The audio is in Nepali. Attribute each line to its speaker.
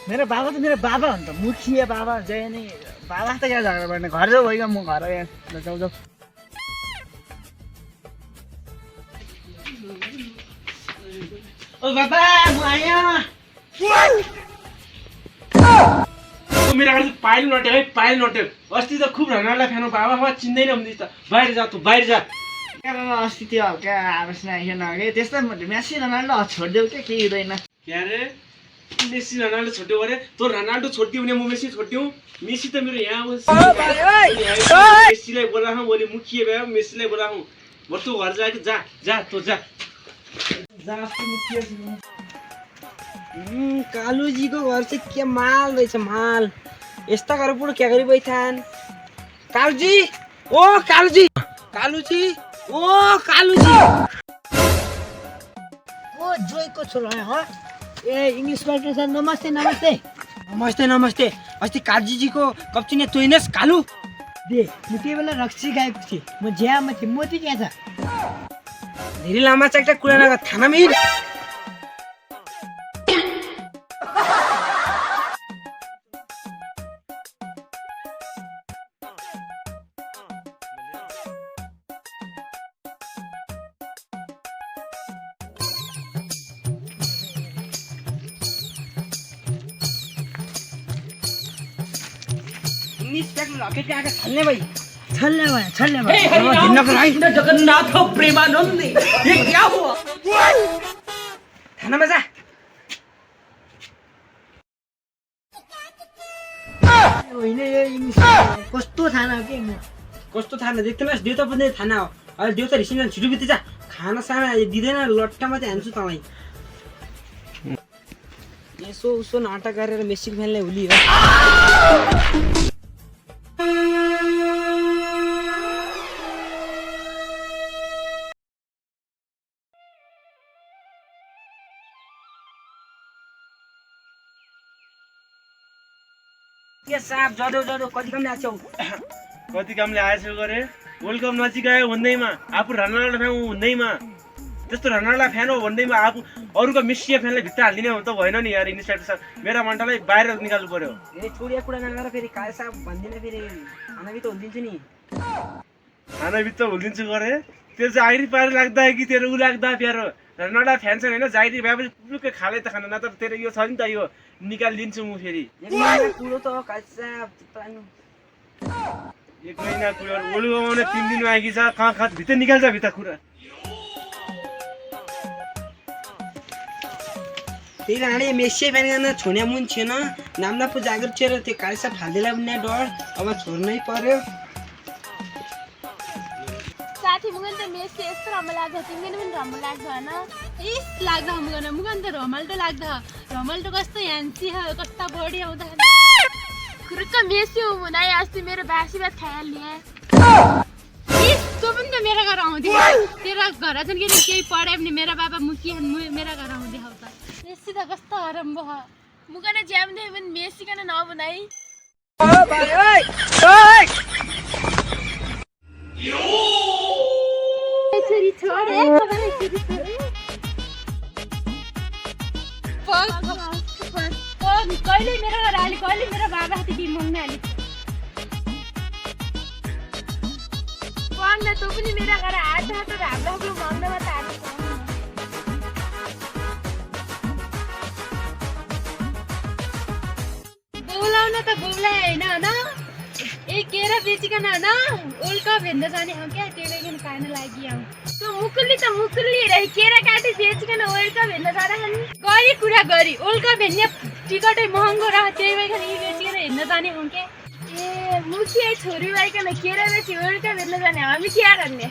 Speaker 1: मेरो बाबा त मेरो बाबा हो नि त, मुखिया बाबा जय नै बाबा त क्या झगडा गर्ने। घर जाऊ भइगयो, म घर यहाँ जाऊ जाऊ। ओ बाबा म आया।
Speaker 2: मेरो अगाडि पाइल नट्यो है, पाइल नट्यो। अस्ति त खुब रनालाई फ्यानो बाबा बाबा चिन्दैन भन्दै त। बाहिर जा, तँ बाहिर जा।
Speaker 1: अस्ति त्यो क्या आवश्यक आएन कि त्यस्तै मेसी रोनाल्डो छोडिदेऊ क्या, केही हुँदैन।
Speaker 2: क्या रे मेसी रोनाल्डो छोड्यो अरे? तँ रोनाल्डो छोडिदियो भने म मेसी छोडिदिउँ? मेसी त मेरो यहाँ मेसीलाई बोलाऊँ, भोलि मुखिया भयो मेसीलाई बोलाऊँ। बरु तँ घर जा कि जा जा, तँ जा।
Speaker 3: कालू जी को घर से क्या माल रहेछ माल। यस्ता गरेर पुरो क्या गरी बैठान। कालू जी, ओ कालू जी, कालू जी, ओ कालू जी।
Speaker 1: ओ जोइको छोरो हो? ए इङ्ग्लिसबाट छ। नमस्ते नमस्ते
Speaker 3: नमस्ते नमस्ते। अस्ति कालू जी को कप्चिने तोइनस् कालू
Speaker 1: दे। म त्यही बेला रक्सी गएको थिएँ, म ज्यामा थिएँ। मोती क्या छ?
Speaker 3: धेरै लामा चाक्टा कुरा नगर थाना मिल। छल्ने भाई
Speaker 1: छल्ने भयो।
Speaker 3: जगन्नाथ प्रेमानंद ये क्या हुआ? थानामा जा।
Speaker 1: होइन यो इङ्ग्लिस कस्तो थाना हो के? म
Speaker 3: कस्तो थाना देख्दैनस्? देउता पनि थाना हो। अहिले देउता रिसिन छिटो बित्ति जा। खाना साना दिँदैन, लट्टा मात्रै हान्छु तपाईँ। यसो उसो नाटक गरेर मेसी फ्यानलाई हुली हो। के साहब जडो जडो कति कम ल्याछौ?
Speaker 2: कति कामले आएछौ गरे? वर्ल्ड कप नजिक आयो भन्दैमा आफू रोनाल्डो फ्यान हो भन्दैमा, त्यस्तो रोनाल्डो फ्यान हो भन्दैमा आफू अरूको मेसी फ्यानलाई भित्र हालिदिने हो त भएन नि यार। इनिसिएटिभ मेरा मन्टलाई बाहिर निकाल्नु पर्यो।
Speaker 3: ए छोडिया कुरा नगर फेरि काल साहब भन्दिन फेरि खानाभित्र हुन्दिन्छु नि।
Speaker 2: खानाभित्र हुलिदिन्छु गरे? त्यो जागिरी पार लाग्दा कि तेरो ऊ लाग्दा प्यारो? रोनाल्डो फ्यान छैन होइन, जागिरी भएपछि पुलुक्कै खाले त खाना, नत्र तेरो यो छ नि त, यो निकालिदिन्छु म फेरि।
Speaker 3: कुरो त हो काल साहब।
Speaker 2: एक महिना कुरा ओलु आउने 3 दिन बाँकी छ। कहाँ खात भित्र निकाल्छ भित्र कुरा।
Speaker 3: त्यही राणे मेसी फ्यान गर्न छोड्या मुन थिएन। नाम्ना पो जागर थियो र त्यो काल साहब फाल्दैला भन्ने डर अब छोड्नै पर्यो।
Speaker 4: साथी मुगन त मेसी यस्तो राम्रो लाग्छ, तिमीले पनि राम्रो लाग्छ होइन? इस लाग्छ मुगन त रोमाल्डो लाग्छ। रोमाल्डो कस्तो ह्यान्सी हो, कस्तो बडी आउँदा खुर्क मेसी हो मुना। अस्ति मेरो बासी भात खाइहाल्ने। इस तँ पनि त मेरो घर आउँथ्यो। तेरो घर छन् कि केही पढायो भने मेरो बाबा मुखिया मेरो घर आउँदै हौ त। मेसी त कस्तो हरम्बो हो। मुगन ज्याम्दै पनि मेसी कन नबनाइ। छोरी छोड कहिले मेरो घर आली, कहिले मेरो बाबा हाती बिम माग्न आली। पढ्न तँ पनि मेरो घर हात हात हाम्रो आफ्नो माग्नमा त हात बोलाउन त बोलाए होइन होइन? ए केरा बेचिकन होइन वर्ल्ड कप हेर्न जाने हो क्या, त्यही भएर खान लागि आऊ। त्यो मुकुल्ली रहे केरा काटी बेचिकन वर्ल्ड कप हेर्न जाँदाखेरि गरी कुरा गरी वर्ल्ड कप हेर्ने टिकटै महँगो रह, त्यही भएर यी बेचिकन हेर्न जाने हो क्या। ए मुखिया छोरी भइकन केरा बेची वर्ल्ड कप हेर्न जाने, हामी क्या गर्ने?